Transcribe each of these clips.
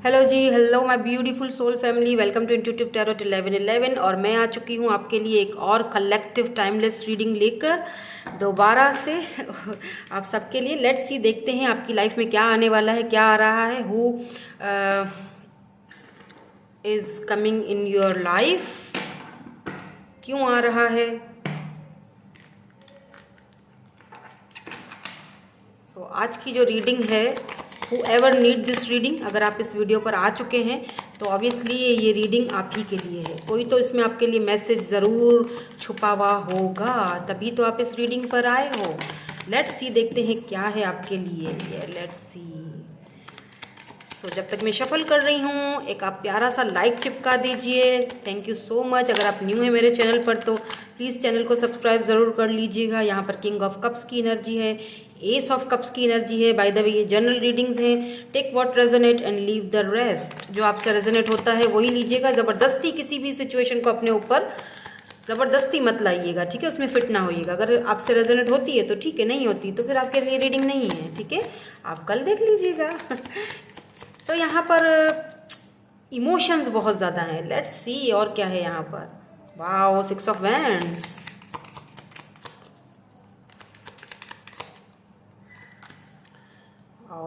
Hello जी, hello my beautiful soul family, welcome to intuitive tarot 1111। और मैं आ चुकी हूँ आपके लिए एक और कलेक्टिव टाइमलेस रीडिंग लेकर दोबारा से आप सबके लिए। लेट्स सी, देखते हैं आपकी लाइफ में क्या आने वाला है, क्या आ रहा है, who is coming in your life, क्यों आ रहा है। आज की जो रीडिंग है, whoever नीड दिस रीडिंग, अगर आप इस वीडियो पर आ चुके हैं तो ऑब्वियसली ये रीडिंग आप ही के लिए है। कोई तो इसमें आपके लिए मैसेज ज़रूर छुपा हुआ होगा, तभी तो आप इस रीडिंग पर आए हो। लेट्स सी, देखते हैं क्या है आपके लिए। Let's see. जब तक मैं शफल कर रही हूँ, एक आप प्यारा सा लाइक चिपका दीजिए। Thank you so much. अगर आप न्यू है मेरे चैनल पर तो प्लीज़ चैनल को सब्सक्राइब ज़रूर कर लीजिएगा। यहाँ पर किंग ऑफ कप्स की एनर्जी है, एस ऑफ कप्स की एनर्जी है। बाय द वे, ये जनरल रीडिंग्स हैं। Take what resonate and leave the rest. जो आपसे रेजोनेट होता है वही लीजिएगा। ज़बरदस्ती किसी भी सिचुएशन को अपने ऊपर ज़बरदस्ती मत लाइएगा, ठीक है। उसमें फिट ना होइएगा। अगर आपसे रेजोनेट होती है तो ठीक है, नहीं होती तो फिर आपके लिए रीडिंग नहीं है, ठीक है। आप कल देख लीजिएगा। तो यहाँ पर इमोशंस बहुत ज़्यादा हैं। लेट्स सी और क्या है यहाँ पर। Wow, 6 of wands,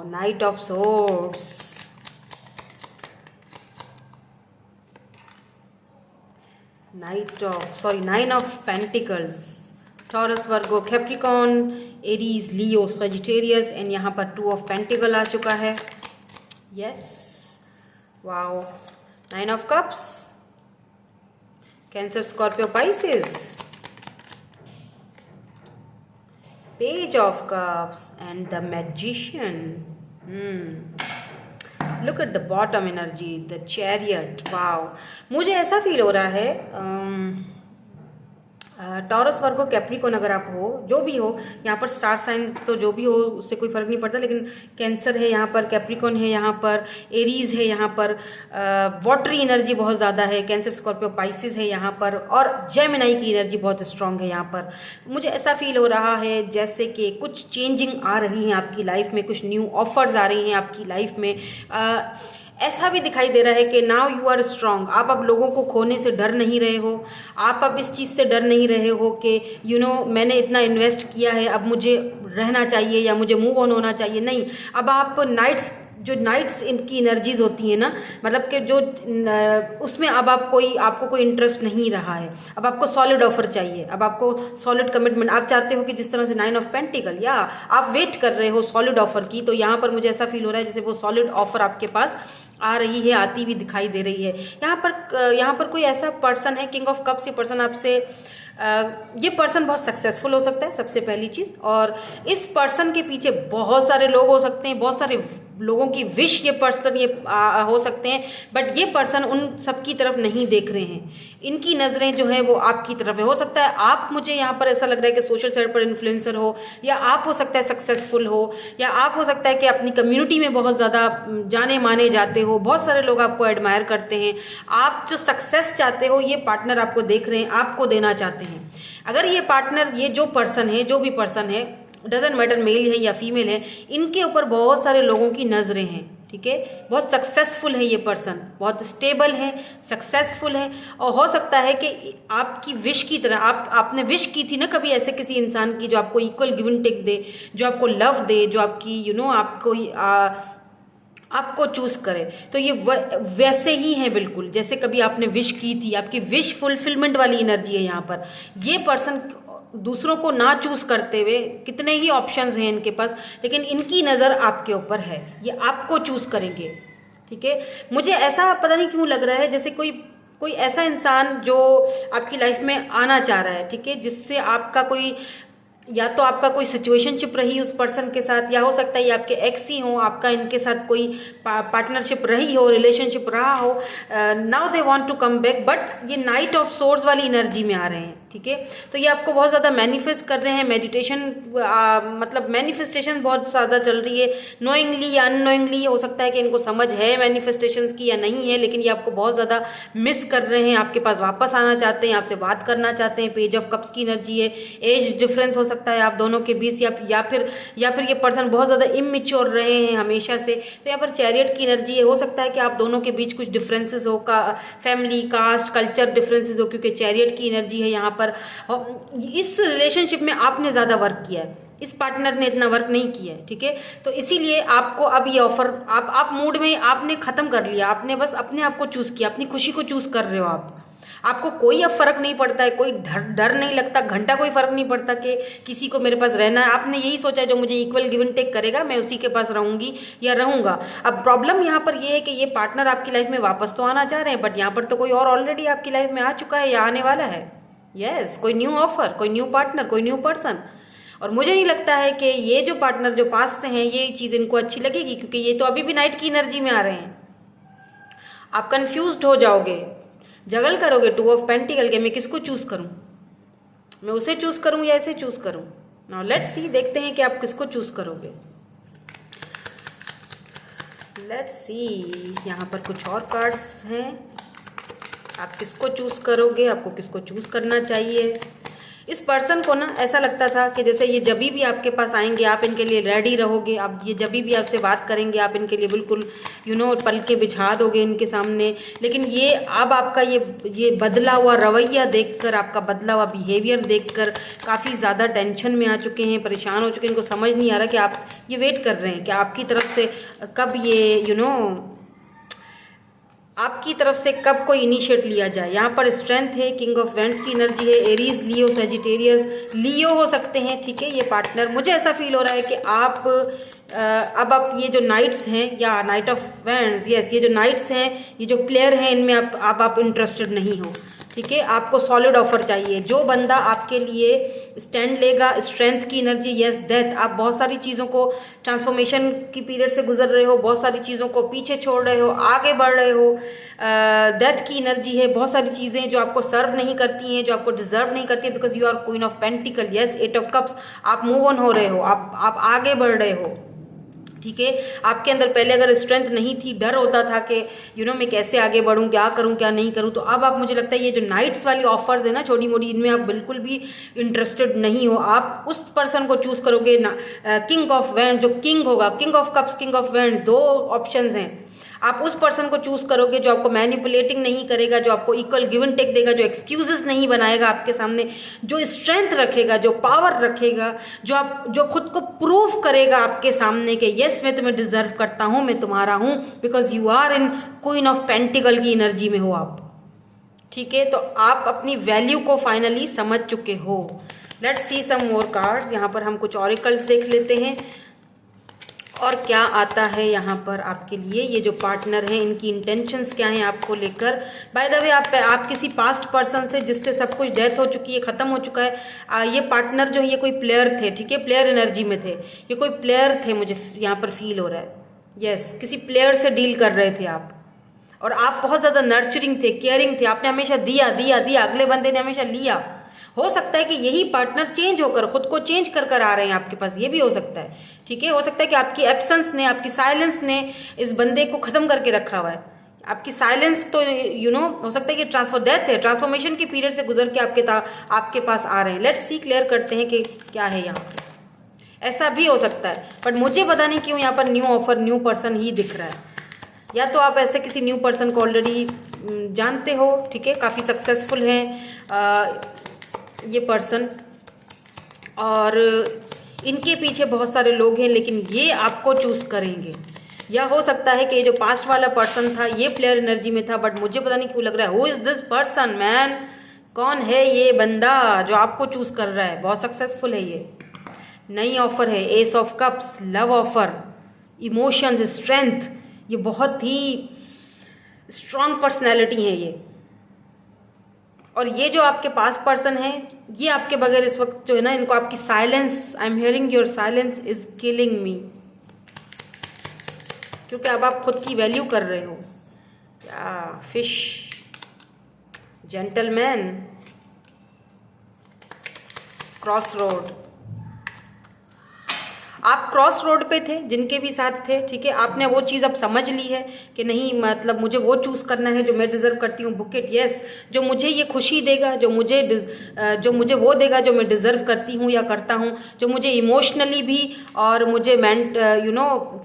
night of swords, nine of pentacles, taurus, Virgo, Capricorn, Aries, Leo, Sagittarius and यहाँ पर 2 ऑफ पेंटिकल आ चुका है। Yes, wow, 9 of cups, cancer, Scorpio, Pisces, page of cups and the magician. Look at the bottom energy, the chariot. Wow, मुझे ऐसा feel हो रहा है taurus, वर्गो, Capricorn अगर आप हो, जो भी हो यहाँ पर, स्टार साइन तो जो भी हो उससे कोई फर्क नहीं पड़ता, लेकिन कैंसर है यहाँ पर, कैप्रिकॉर्न है यहाँ पर, एरीज है यहाँ पर, वाटरी एनर्जी बहुत ज़्यादा है, कैंसर, स्कॉर्पियो, पाइसेस है यहाँ पर, और जेमिनी की एनर्जी बहुत स्ट्रांग है यहाँ पर। मुझे ऐसा फील हो रहा है जैसे कि कुछ चेंजिंग आ रही है आपकी लाइफ में, कुछ न्यू ऑफर्स आ रही हैं आपकी लाइफ में। ऐसा भी दिखाई दे रहा है कि नाउ यू आर स्ट्रांग। आप अब लोगों को खोने से डर नहीं रहे हो। आप अब इस चीज़ से डर नहीं रहे हो कि मैंने इतना इन्वेस्ट किया है, अब मुझे रहना चाहिए या मुझे मूव ऑन होना चाहिए। नहीं, अब आप नाइट्स इनकी एनर्जीज होती है ना, मतलब कि जो उसमें अब आपको कोई इंटरेस्ट नहीं रहा है। अब आपको सॉलिड ऑफर चाहिए, अब आपको सॉलिड कमिटमेंट आप चाहते हो कि जिस तरह से 9 ऑफ पेंटिकल, या आप वेट कर रहे हो सॉलिड ऑफर की। तो यहाँ पर मुझे ऐसा फील हो रहा है जैसे वो सॉलिड ऑफर आपके पास आ रही है, आती हुई दिखाई दे रही है। यहाँ पर कोई ऐसा पर्सन है, किंग ऑफ कप्स, ये पर्सन आपसे ये पर्सन बहुत सक्सेसफुल हो सकता है, सबसे पहली चीज़। और इस पर्सन के पीछे बहुत सारे लोग हो सकते हैं, बहुत सारे लोगों की विश ये पर्सन हो सकते हैं, बट ये पर्सन उन सब की तरफ नहीं देख रहे हैं। इनकी नज़रें जो है वो आपकी तरफ है। हो सकता है आप, मुझे यहाँ पर ऐसा लग रहा है कि सोशल साइड पर इन्फ्लुएंसर हो, या आप हो सकता है सक्सेसफुल हो, या आप हो सकता है कि अपनी कम्युनिटी में बहुत ज़्यादा जाने माने जाते हो, बहुत सारे लोग आपको एडमायर करते हैं। आप जो सक्सेस चाहते हो, ये पार्टनर आपको देख रहे हैं, आपको देना चाहते हैं। अगर ये पार्टनर, ये जो पर्सन है, जो भी पर्सन है, डजेंट मैटर मेल है या फीमेल है, इनके ऊपर बहुत सारे लोगों की नज़रें हैं, ठीक है। बहुत सक्सेसफुल है ये पर्सन, बहुत स्टेबल है, सक्सेसफुल है। और हो सकता है कि आपकी विश की तरह आपने विश की थी ना कभी ऐसे किसी इंसान की जो आपको इक्वल गिव एंड टेक दे, जो आपको लव दे, जो आपकी आपको चूज करे। तो ये वैसे ही है बिल्कुल, जैसे कभी आपने विश की थी। आपकी विश फुलफिलमेंट वाली एनर्जी है यहाँ पर। ये पर्सन दूसरों को ना चूज करते हुए, कितने ही ऑप्शंस हैं इनके पास, लेकिन इनकी नज़र आपके ऊपर है, ये आपको चूज करेंगे, ठीक है। मुझे ऐसा पता नहीं क्यों लग रहा है जैसे कोई ऐसा इंसान जो आपकी लाइफ में आना चाह रहा है, ठीक है, जिससे आपका कोई, या तो आपका कोई सिचुएशनशिप रही उस पर्सन के साथ, या हो सकता है ये आपके एक्स ही हो, आपका इनके साथ कोई पार्टनरशिप रही हो, रिलेशनशिप रहा हो। Now they want to come back, but ये नाइट ऑफ सोर्ड्स वाली एनर्जी में आ रहे हैं। ठीक है। तो ये आपको बहुत ज़्यादा मैनिफेस्ट कर रहे हैं, मेडिटेशन मतलब मैनिफेस्टेशन बहुत ज़्यादा चल रही है, नोइंगली या अननोइंगली। हो सकता है कि इनको समझ है मैनिफेस्टेशंस की या नहीं है, लेकिन ये आपको बहुत ज़्यादा मिस कर रहे हैं, आपके पास वापस आना चाहते हैं, आपसे बात करना चाहते हैं। पेज ऑफ कप्स की एनर्जी है, एज डिफरेंस हो सकता है आप दोनों के बीच, या फिर ये पर्सन बहुत ज़्यादा इमेच्योर रहे हैं हमेशा से। तो यहाँ पर चैरियट की एनर्जी है, हो सकता है कि आप दोनों के बीच कुछ डिफरेंसेस हो, फैमिली, कास्ट, कल्चर डिफरेंसेस हो, क्योंकि चैरियट की एनर्जी है यहाँ पर। इस रिलेशनशिप में आपने ज़्यादा वर्क किया है, इस पार्टनर ने इतना वर्क नहीं किया है, ठीक है। तो इसीलिए आपको अब ये ऑफर, आप मूड में आपने खत्म कर लिया, आपने बस अपने आप को चूज किया, अपनी खुशी को चूज कर रहे हो आप। आपको कोई अब फर्क नहीं पड़ता है, कोई डर नहीं लगता, घंटा कोई फर्क नहीं पड़ता कि किसी को मेरे पास रहना है। आपने यही सोचा है जो मुझे इक्वल गिव एंड टेक करेगा मैं उसी के पास रहूंगी या रहूंगा। अब प्रॉब्लम यहाँ पर ये है कि ये पार्टनर आपकी लाइफ में वापस तो आना चाह रहे हैं, बट यहाँ पर तो कोई और ऑलरेडी आपकी लाइफ में आ चुका है या आने वाला है। यस, कोई न्यू ऑफर, कोई न्यू पार्टनर, कोई न्यू पर्सन। और मुझे नहीं लगता है कि ये जो पार्टनर जो पास से हैं ये चीज़ इनको अच्छी लगेगी, क्योंकि ये तो अभी भी नाइट की एनर्जी में आ रहे हैं। आप कंफ्यूज्ड हो जाओगे, जगल करोगे, 2 ऑफ पेंटिकल के मैं किसको चूज करूं, मैं उसे चूज करूं या इसे चूज करूं। नाउ लेट्स सी, देखते हैं कि आप किसको चूज करोगे। लेट्स सी, यहाँ पर कुछ और कार्ड्स हैं, आप किसको चूज करोगे, आपको किसको चूज करना चाहिए। इस पर्सन को ना ऐसा लगता था कि जैसे ये जब भी आपके पास आएंगे आप इनके लिए रेडी रहोगे, आप ये जब भी आपसे बात करेंगे आप इनके लिए बिल्कुल पल के बिछा दोगे इनके सामने। लेकिन ये अब आपका ये बदला हुआ रवैया देखकर, आपका बदला हुआ बिहेवियर देखकर काफ़ी ज़्यादा टेंशन में आ चुके हैं, परेशान हो चुके हैं। इनको समझ नहीं आ रहा कि आप ये वेट कर रहे हैं कि आपकी तरफ से कब ये आपकी तरफ से कब कोई इनिशिएट लिया जाए। यहाँ पर स्ट्रेंथ है, किंग ऑफ वेंड्स की एनर्जी है, एरीज, लियो, सेजिटेरियस, लियो हो सकते हैं, ठीक है। ये पार्टनर मुझे ऐसा फील हो रहा है कि अब आप ये जो नाइट्स हैं या नाइट ऑफ वेंड्स, यस, ये जो नाइट्स हैं, ये जो प्लेयर हैं, इनमें आप इंटरेस्टेड नहीं हो, ठीक है। आपको सॉलिड ऑफर चाहिए, जो बंदा आपके लिए स्टैंड लेगा। स्ट्रेंथ की एनर्जी, यस, डेथ, आप बहुत सारी चीज़ों को ट्रांसफॉर्मेशन की पीरियड से गुजर रहे हो, बहुत सारी चीज़ों को पीछे छोड़ रहे हो, आगे बढ़ रहे हो। डेथ की एनर्जी है, बहुत सारी चीज़ें जो आपको सर्व नहीं करती हैं, जो आपको डिजर्व नहीं करती है, because you are queen of pentacle, yes, 8 of cups, आप मूव ऑन हो रहे हो, आप आगे बढ़ रहे हो, ठीक है। आपके अंदर पहले अगर स्ट्रेंथ नहीं थी, डर होता था कि मैं कैसे आगे बढ़ूं, क्या करूं क्या नहीं करूं, तो अब आप, मुझे लगता है ये जो नाइट्स वाली ऑफर्स है ना छोटी मोटी, इनमें आप बिल्कुल भी इंटरेस्टेड नहीं हो। आप उस पर्सन को चूज करोगे ना, किंग ऑफ वेंड्स जो किंग होगा, king of cups, king of vends, 2 options हैं। आप उस पर्सन को चूज करोगे जो आपको मैनिपुलेटिंग नहीं करेगा, जो आपको इक्वल गिव एंड टेक देगा, जो एक्सक्यूजेस नहीं बनाएगा आपके सामने, जो स्ट्रेंथ रखेगा, जो पावर रखेगा, जो खुद को प्रूव करेगा आपके सामने कि यस मैं तुम्हें डिजर्व करता हूं, मैं तुम्हारा हूं, because you are in queen of pentacle की एनर्जी में हो आप, ठीक है। तो आप अपनी वैल्यू को फाइनली समझ चुके हो। Let's see some more cards. यहाँ पर हम कुछ ऑरिकल्स देख लेते हैं और क्या आता है यहाँ पर आपके लिए। ये जो पार्टनर हैं इनकी इंटेंशंस क्या हैं आपको लेकर। बाय द वे, आप किसी पास्ट पर्सन से जिससे सब कुछ डेथ हो चुकी है, ख़त्म हो चुका है, ये पार्टनर जो है ये कोई प्लेयर थे, ठीक है, प्लेयर एनर्जी में थे, ये कोई प्लेयर थे, मुझे यहाँ पर फील हो रहा है। यस, किसी प्लेयर से डील कर रहे थे आप, और आप बहुत ज़्यादा नर्चरिंग थे, केयरिंग थे, आपने हमेशा दिया दिया दिया, अगले बंदे ने हमेशा लिया। हो सकता है कि यही पार्टनर चेंज होकर खुद को चेंज कर आ रहे हैं आपके पास, ये भी हो सकता है, ठीक है। हो सकता है कि आपकी एब्सेंस ने, आपकी साइलेंस ने इस बंदे को खत्म करके रखा हुआ है। आपकी साइलेंस तो हो सकता है कि डेथ है, ट्रांसफॉर्मेशन की पीरियड से गुजर के आपके पास आ रहे हैं। लेट्स सी, क्लियर करते हैं कि क्या है यहाँ पे। ऐसा भी हो सकता है, बट मुझे पता नहीं क्यों यहाँ पर न्यू ऑफर, न्यू पर्सन ही दिख रहा है। या तो आप ऐसे किसी न्यू पर्सन को ऑलरेडी जानते हो, ठीक है, काफ़ी सक्सेसफुल हैं ये पर्सन, और इनके पीछे बहुत सारे लोग हैं, लेकिन ये आपको चूज करेंगे। या हो सकता है कि ये जो पास्ट वाला पर्सन था ये प्लेयर एनर्जी में था, बट मुझे पता नहीं क्यों लग रहा है who is this person man, कौन है ये बंदा जो आपको चूज कर रहा है। बहुत सक्सेसफुल है ये, नई ऑफर है, ace of cups, love offer, emotions, strength, ये बहुत ही स्ट्रांग पर्सनैलिटी है ये। और ये जो आपके पास पर्सन है ये आपके बगैर इस वक्त जो है ना, इनको आपकी silence, I am hearing your silence is killing मी, क्योंकि अब आप खुद की वैल्यू कर रहे हो। क्या फिश, जेंटलमैन, क्रॉस रोड, आप क्रॉस रोड पे थे जिनके भी साथ थे, ठीक है, आपने वो चीज़ अब समझ ली है कि नहीं, मतलब मुझे वो चूज़ करना है जो मैं डिज़र्व करती हूँ, बुक इट, यस, जो मुझे ये खुशी देगा, जो मुझे वो देगा जो मैं डिज़र्व करती हूँ या करता हूँ, जो मुझे इमोशनली भी और मुझे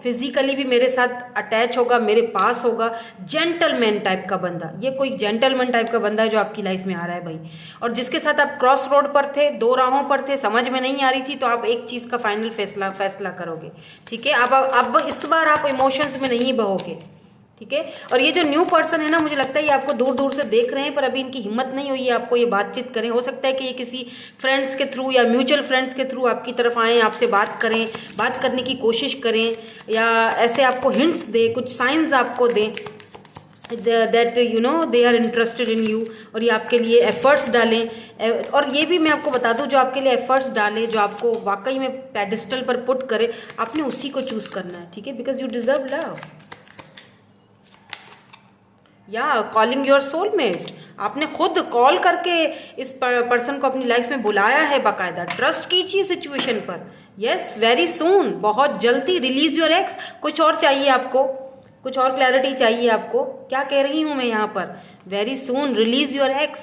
फिजिकली भी मेरे साथ अटैच होगा, मेरे पास होगा, जेंटलमैन टाइप का बंदा। ये कोई जेंटलमैन टाइप का बंदा है जो आपकी लाइफ में आ रहा है भाई, और जिसके साथ आप क्रॉस रोड पर थे, दो राहों पर थे, समझ में नहीं आ रही थी, तो आप एक चीज़ का फाइनल फैसला करोगे, ठीक है। अब इस बार आप इमोशंस में नहीं बहोगे, ठीक है। और ये जो न्यू पर्सन है ना, मुझे लगता है ये आपको दूर दूर से देख रहे हैं, पर अभी इनकी हिम्मत नहीं हुई है आपको ये बातचीत करें। हो सकता है कि ये किसी फ्रेंड्स के थ्रू या म्यूचुअल फ्रेंड्स के थ्रू आपकी तरफ आएँ, आपसे बात करें, बात करने की कोशिश करें, या ऐसे आपको हिंट्स दे, कुछ साइंस आपको दें that they are interested in you, और ये आपके लिए एफर्ट्स डालें। और ये भी मैं आपको बता दूं, जो आपके लिए एफर्ट्स डालें, जो आपको वाकई में पेडिस्टल पर पुट करे, आपने उसी को चूज करना है, ठीक है, बिकॉज यू डिजर्व लव। या कॉलिंग योर सोलमेट, आपने खुद कॉल करके इस पर्सन को अपनी लाइफ में बुलाया है, बाकायदा ट्रस्ट कीजिए सिचुएशन पर। यस, वेरी सून, बहुत जल्दी रिलीज योर एक्स। कुछ और चाहिए आपको, कुछ और क्लैरिटी चाहिए आपको, क्या कह रही हूँ मैं यहाँ पर, very soon release your x.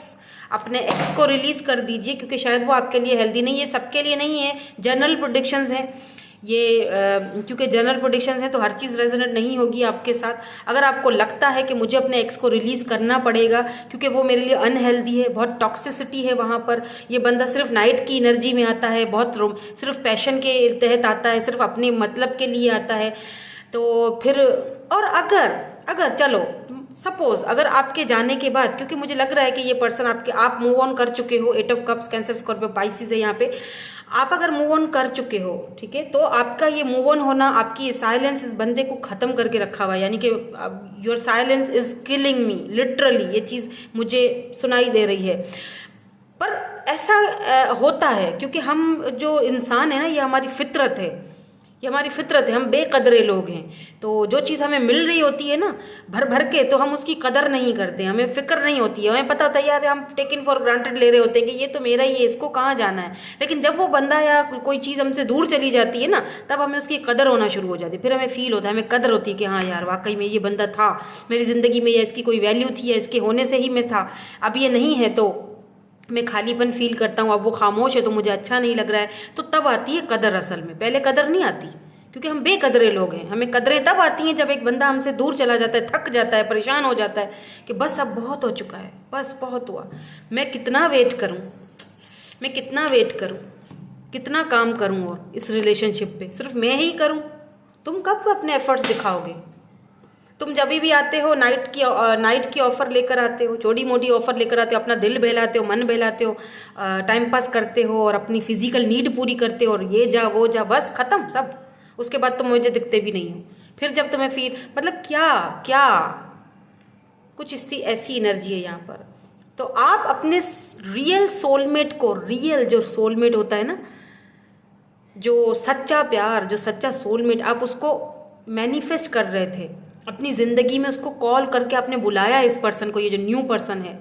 अपने एक्स को रिलीज कर दीजिए, क्योंकि शायद वो आपके लिए हेल्दी नहीं है, सबके लिए नहीं है, जनरल प्रेडिक्शंस हैं ये, क्योंकि जनरल प्रेडिक्शंस हैं तो हर चीज़ रेजोनेट नहीं होगी आपके साथ। अगर आपको लगता है कि मुझे अपने एक्स को रिलीज़ करना पड़ेगा क्योंकि वो मेरे लिए अनहेल्दी है, बहुत टॉक्सिसिटी है वहाँ पर, ये बंदा सिर्फ नाइट की एनर्जी में आता है, बहुत सिर्फ पैशन के तहत आता है, सिर्फ अपने मतलब के लिए आता है, तो फिर, और अगर चलो सपोज अगर आपके जाने के बाद, क्योंकि मुझे लग रहा है कि ये पर्सन आप मूव ऑन कर चुके हो, 8 of cups, cancer, Scorpio, Pisces है यहाँ पे, आप अगर मूव ऑन कर चुके हो, ठीक है, तो आपका ये मूव ऑन होना, आपकी ये साइलेंस इस बंदे को ख़त्म करके रखा हुआ है, यानी कि your silence is killing me, literally ये चीज़ मुझे सुनाई दे रही है। पर ऐसा होता है क्योंकि हम जो इंसान है ना, ये हमारी फितरत है, ये हमारी फितरत है, हम बेकदरे लोग हैं। तो जो चीज़ हमें मिल रही होती है ना भर भर के, तो हम उसकी कदर नहीं करते, हमें फिक्र नहीं होती है, हमें पता होता है यार हम टेकन फॉर ग्रांटेड ले रहे होते हैं कि ये तो मेरा ही है, इसको कहाँ जाना है। लेकिन जब वो बंदा या कोई चीज़ हमसे दूर चली जाती है ना, तब हमें उसकी कदर होना शुरू हो जाती है, फिर हमें फील होता है, हमें कदर होती है कि हाँ यार वाकई में ये बंदा था मेरी ज़िंदगी में, या इसकी कोई वैल्यू थी, या इसके होने से ही मैं था, अब ये नहीं है तो मैं खालीपन फील करता हूँ, अब वो खामोश है तो मुझे अच्छा नहीं लग रहा है। तो तब आती है कदर, असल में पहले कदर नहीं आती, क्योंकि हम बेकदरे लोग हैं। हमें कदरें तब आती हैं जब एक बंदा हमसे दूर चला जाता है, थक जाता है, परेशान हो जाता है कि बस अब बहुत हो चुका है, बस बहुत हुआ, मैं कितना वेट करूं, मैं कितना वेट करूं, कितना काम करूं, और इस रिलेशनशिप पे सिर्फ मैं ही करूं। तुम कब अपने एफर्ट्स दिखाओगे? तुम जब भी आते हो नाइट की ऑफर लेकर आते हो, छोटी मोटी ऑफर लेकर आते हो, अपना दिल बहलाते हो, मन बहलाते हो, टाइम पास करते हो और अपनी फिजिकल नीड पूरी करते हो, और ये जा वो जा, बस खत्म सब। उसके बाद तुम मुझे दिखते भी नहीं हो। फिर जब तुम्हें फील, मतलब क्या कुछ ऐसी एनर्जी है यहाँ पर। तो आप अपने रियल सोलमेट को, रियल जो सोलमेट होता है ना, जो सच्चा प्यार, जो सच्चा सोलमेट, आप उसको मैनिफेस्ट कर रहे थे अपनी ज़िंदगी में, उसको कॉल करके आपने बुलाया इस पर्सन को, ये जो न्यू पर्सन है।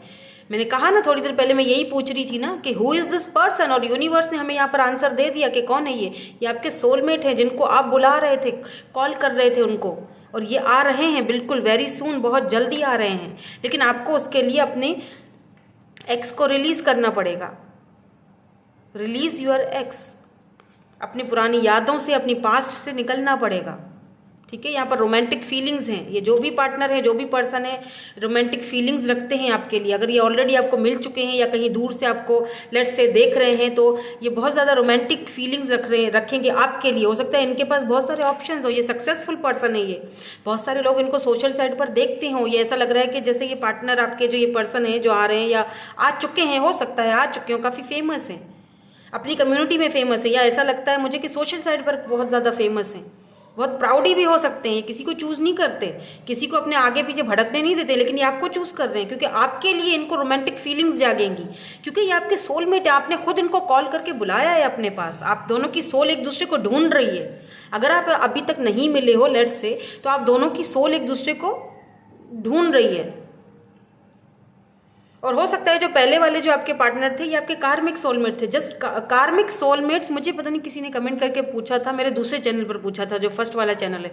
मैंने कहा ना थोड़ी देर पहले, मैं यही पूछ रही थी ना कि हु इज़ दिस पर्सन, और यूनिवर्स ने हमें यहाँ पर आंसर दे दिया कि कौन है ये आपके सोलमेट हैं, जिनको आप बुला रहे थे, कॉल कर रहे थे उनको, और ये आ रहे हैं बिल्कुल वेरी सून, बहुत जल्दी आ रहे हैं। लेकिन आपको उसके लिए अपने एक्स को रिलीज़ करना पड़ेगा। रिलीज़ योर एक्स, अपनी पुरानी यादों से, अपनी पास्ट से निकलना पड़ेगा, ठीक है। यहाँ पर रोमांटिक फीलिंग्स हैं, ये जो भी पार्टनर है, जो भी पर्सन है, रोमांटिक फीलिंग्स रखते हैं आपके लिए। अगर ये ऑलरेडी आपको मिल चुके हैं या कहीं दूर से आपको लेट्स से देख रहे हैं, तो ये बहुत ज़्यादा रोमांटिक फीलिंग्स रखेंगे आपके लिए। हो सकता है इनके पास बहुत सारे ऑप्शंस हो, ये सक्सेसफुल पर्सन है, ये बहुत सारे लोग इनको सोशल साइट पर देखते हों, ये ऐसा लग रहा है कि जैसे ये पार्टनर आपके, जो ये पर्सन है जो आ रहे हैं या आ चुके हैं, हो सकता है आ चुके हो, काफ़ी फेमस हैं, अपनी कम्युनिटी में फेमस है, या ऐसा लगता है मुझे कि सोशल साइट पर बहुत ज़्यादा फेमस हैं, बहुत प्राउडी भी हो सकते हैं। किसी को चूज़ नहीं करते, किसी को अपने आगे पीछे भड़कने नहीं देते, लेकिन ये आपको चूज़ कर रहे हैं क्योंकि आपके लिए इनको रोमांटिक फीलिंग्स जागेंगी, क्योंकि ये आपके सोलमेट है। आपने खुद इनको कॉल करके बुलाया है अपने पास। आप दोनों की सोल एक दूसरे को ढूंढ रही है। अगर आप अभी तक नहीं मिले हो लेट्स से, तो आप दोनों की सोल एक दूसरे को ढूंढ रही है। और हो सकता है जो पहले वाले जो आपके पार्टनर थे ये आपके कार्मिक सोलमेट थे। जस्ट कार्मिक सोलमेट्स, मुझे पता नहीं किसी ने कमेंट करके पूछा था, मेरे दूसरे चैनल पर पूछा था, जो फर्स्ट वाला चैनल है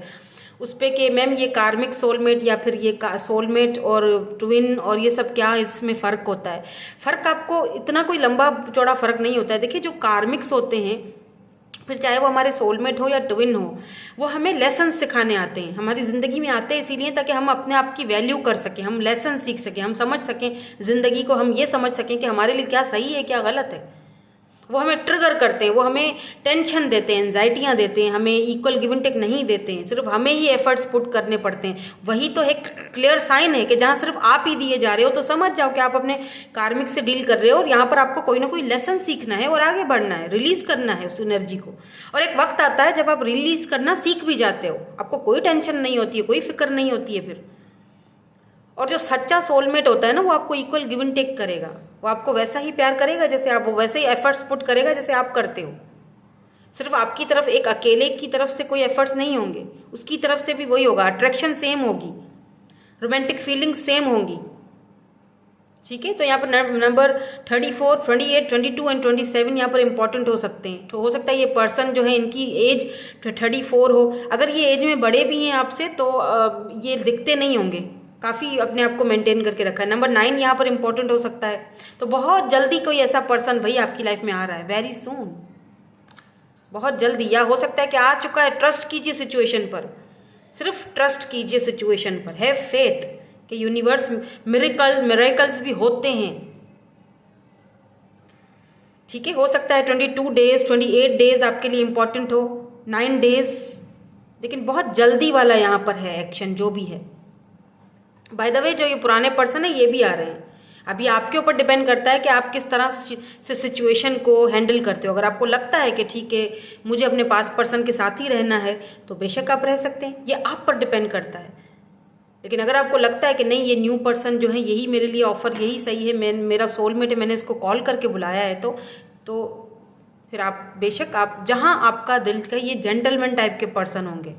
उस पर, कि मैम ये कार्मिक सोलमेट या फिर ये सोलमेट और ट्विन और ये सब क्या इसमें फ़र्क होता है। फ़र्क आपको इतना कोई लंबा चौड़ा फ़र्क नहीं होता है। देखिए जो कार्मिक्स होते हैं, फिर चाहे वो हमारे सोलमेट हो या ट्विन हो, वो हमें लेसन सिखाने आते हैं, हमारी ज़िंदगी में आते हैं इसीलिए ताकि हम अपने आप की वैल्यू कर सकें, हम लेसन सीख सकें, हम समझ सकें ज़िंदगी को, हम ये समझ सकें कि हमारे लिए क्या सही है क्या गलत है। वो हमें ट्रिगर करते हैं, वो हमें टेंशन देते हैं, एंजाइटियाँ देते हैं, हमें इक्वल गिव एंड टेक नहीं देते हैं, सिर्फ हमें ही एफर्ट्स पुट करने पड़ते हैं। वही तो एक क्लियर साइन है कि जहाँ सिर्फ आप ही दिए जा रहे हो, तो समझ जाओ कि आप अपने कार्मिक से डील कर रहे हो और यहाँ पर आपको कोई ना कोई लेसन सीखना है और आगे बढ़ना है, रिलीज करना है उस एनर्जी को। और एक वक्त आता है जब आप रिलीज करना सीख भी जाते हो, आपको कोई टेंशन नहीं होती है, कोई फिक्र नहीं होती है फिर। और जो सच्चा सोलमेट होता है ना, वो आपको इक्वल गिव एंड टेक करेगा, वो आपको वैसा ही प्यार करेगा जैसे आप, वो वैसे ही एफर्ट्स पुट करेगा जैसे आप करते हो। सिर्फ आपकी तरफ, एक अकेले की तरफ से कोई एफर्ट्स नहीं होंगे, उसकी तरफ से भी वही होगा, अट्रैक्शन सेम होगी, रोमांटिक फीलिंग सेम होंगी। ठीक है, तो यहाँ पर नंबर 34, 28, 22 एंड 27 यहाँ पर इंपॉर्टेंट हो सकते हैं। तो हो सकता है ये पर्सन जो है इनकी एज 34 हो। अगर ये एज में बड़े भी हैं आपसे तो ये दिखते नहीं होंगे, काफ़ी अपने आप को मेंटेन करके रखा है। नंबर 9 यहाँ पर इंपॉर्टेंट हो सकता है। तो बहुत जल्दी कोई ऐसा पर्सन भाई आपकी लाइफ में आ रहा है, वेरी सून, बहुत जल्दी, या हो सकता है कि आ चुका है। ट्रस्ट कीजिए सिचुएशन पर, सिर्फ ट्रस्ट कीजिए सिचुएशन पर, है फेथ कि यूनिवर्स मिरेकल्स भी होते हैं। ठीक है, हो सकता है 22 डेज 28 डेज आपके लिए इंपॉर्टेंट हो, 9 डेज, लेकिन बहुत जल्दी वाला यहाँ पर है एक्शन जो भी है। बाय द वे जो ये पुराने पर्सन है ये भी आ रहे हैं। अभी आपके ऊपर डिपेंड करता है कि आप किस तरह से सिचुएशन को हैंडल करते हो। अगर आपको लगता है कि ठीक है मुझे अपने पास पर्सन के साथ ही रहना है तो बेशक आप रह सकते हैं, ये आप पर डिपेंड करता है। लेकिन अगर आपको लगता है कि नहीं ये न्यू पर्सन जो है यही मेरे लिए ऑफर, यही सही है, मेरा सोलमेट है, मैंने इसको कॉल करके बुलाया है, तो फिर आप बेशक, आप जहाँ आपका दिल का, ये जेंटलमैन टाइप के पर्सन होंगे।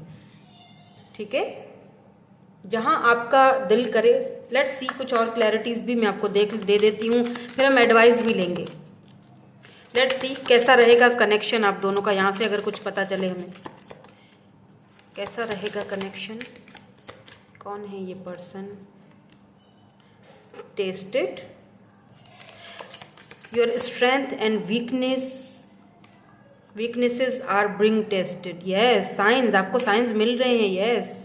ठीक है, जहाँ आपका दिल करे। लेट्स सी, कुछ और क्लैरिटीज़ भी मैं आपको दे देती हूँ, फिर हम एडवाइस भी लेंगे। लेट्स सी कैसा रहेगा कनेक्शन आप दोनों का, यहाँ से अगर कुछ पता चले हमें कैसा रहेगा कनेक्शन। कौन है ये person? Tested your strength and weaknesses are bring tested. Yes, signs, आपको साइंस मिल रहे हैं। Yes,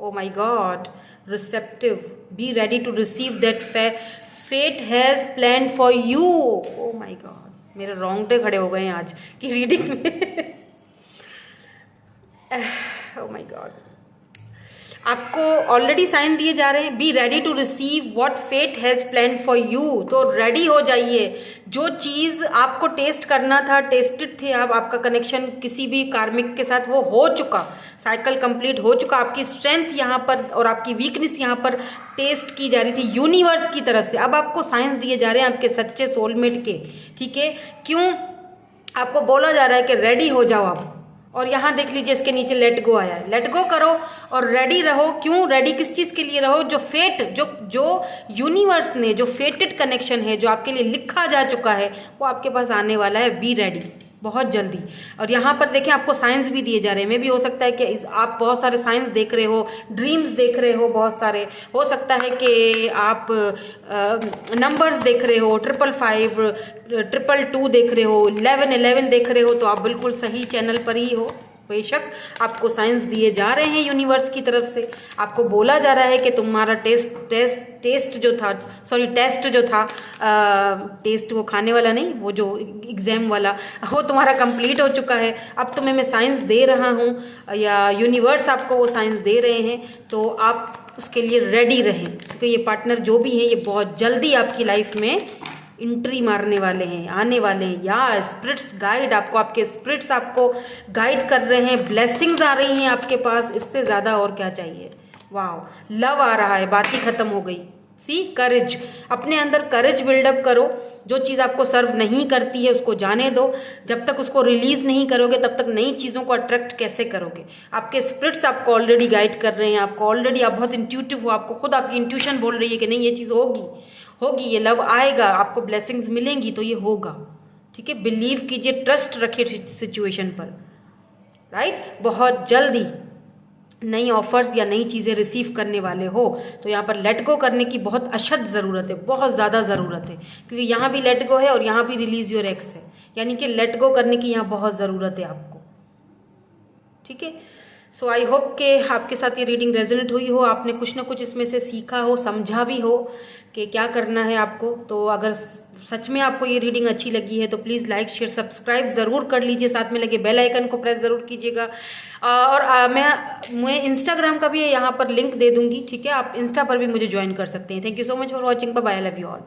oh my god, receptive, be ready to receive that fate has planned for you। oh my god, मेरे रोंगटे खड़े हो गए हैं आज की रीडिंग में। oh my god, आपको ऑलरेडी साइन दिए जा रहे हैं, be ready to receive what fate has planned for you. तो रेडी हो जाइए, जो चीज़ आपको टेस्ट करना था, टेस्टेड थे आप, आपका कनेक्शन किसी भी कार्मिक के साथ वो हो चुका, साइकिल कंप्लीट हो चुका। आपकी स्ट्रेंथ यहाँ पर और आपकी वीकनेस यहाँ पर टेस्ट की जा रही थी यूनिवर्स की तरफ से। अब आपको साइंस दिए जा रहे हैं आपके सच्चे सोलमेट के। ठीक है, क्यों आपको बोला जा रहा है कि रेडी हो जाओ आप। और यहाँ देख लीजिए इसके नीचे लेट गो आया है, लेट गो करो और रेडी रहो। क्यों रेडी, किस चीज़ के लिए रहो? जो फेट, जो यूनिवर्स ने, जो फेटेड कनेक्शन है, जो आपके लिए लिखा जा चुका है, वो आपके पास आने वाला है। बी रेडी, बहुत जल्दी। और यहाँ पर देखें आपको साइंस भी दिए जा रहे हैं। मे भी हो सकता है कि आप बहुत सारे साइंस देख रहे हो, ड्रीम्स देख रहे हो बहुत सारे, हो सकता है कि आप नंबर्स देख रहे हो, 555, 222 देख रहे हो, 1111 देख रहे हो, तो आप बिल्कुल सही चैनल पर ही हो। बेशक आपको साइंस दिए जा रहे हैं यूनिवर्स की तरफ से। आपको बोला जा रहा है कि तुम्हारा टेस्ट जो था, टेस्ट वो खाने वाला नहीं, वो जो एग्ज़ाम वाला, वो तुम्हारा कंप्लीट हो चुका है। अब तुम्हें मैं साइंस दे रहा हूँ या यूनिवर्स आपको वो साइंस दे रहे हैं, तो आप उसके लिए रेडी रहें, क्योंकि ये पार्टनर जो भी हैं ये बहुत जल्दी आपकी लाइफ में एंट्री मारने वाले हैं, आने वाले हैं। या स्पिरिट्स गाइड, आपके स्पिरिट्स आपको गाइड कर रहे हैं, ब्लेसिंग्स आ रही हैं आपके पास। इससे ज़्यादा और क्या चाहिए? वाह, लव आ रहा है, बात ही खत्म हो गई। सी, करेज, अपने अंदर करेज बिल्डअप करो। जो चीज़ आपको सर्व नहीं करती है उसको जाने दो। जब तक उसको रिलीज़ नहीं करोगे तब तक नई चीज़ों को अट्रैक्ट कैसे करोगे? आपके स्पिरिट्स आपको ऑलरेडी गाइड कर रहे हैं, आपको ऑलरेडी, आप बहुत इंट्यूटिव हो, आपको खुद आपकी इंट्यूशन बोल रही है कि नहीं ये चीज़ होगी, होगी, ये लव आएगा, आपको ब्लेसिंग्स मिलेंगी तो ये होगा। ठीक है, बिलीव कीजिए, ट्रस्ट रखिए सिचुएशन पर, राइट। बहुत जल्दी नई ऑफर्स या नई चीज़ें रिसीव करने वाले हो तो यहाँ पर लेट गो करने की बहुत अशद ज़रूरत है, बहुत ज़्यादा ज़रूरत है, क्योंकि यहाँ भी लेट गो है और यहाँ भी रिलीज योर एक्स है, यानी कि लेट गो करने की यहाँ बहुत ज़रूरत है आपको। ठीक है, सो आई होप कि आपके साथ ये रीडिंग रेजोनेट हुई हो, आपने कुछ ना कुछ इसमें से सीखा हो, समझा भी हो कि क्या करना है आपको। तो अगर सच में आपको ये रीडिंग अच्छी लगी है तो प्लीज़ लाइक शेयर सब्सक्राइब ज़रूर कर लीजिए, साथ में लगे बेल आइकन को प्रेस ज़रूर कीजिएगा। और मैं इंस्टाग्राम का भी यहाँ पर लिंक दे दूँगी, ठीक है, आप इंस्टा पर भी मुझे ज्वाइन कर सकते हैं। Thank you so much for watching, bye bye, I love you all.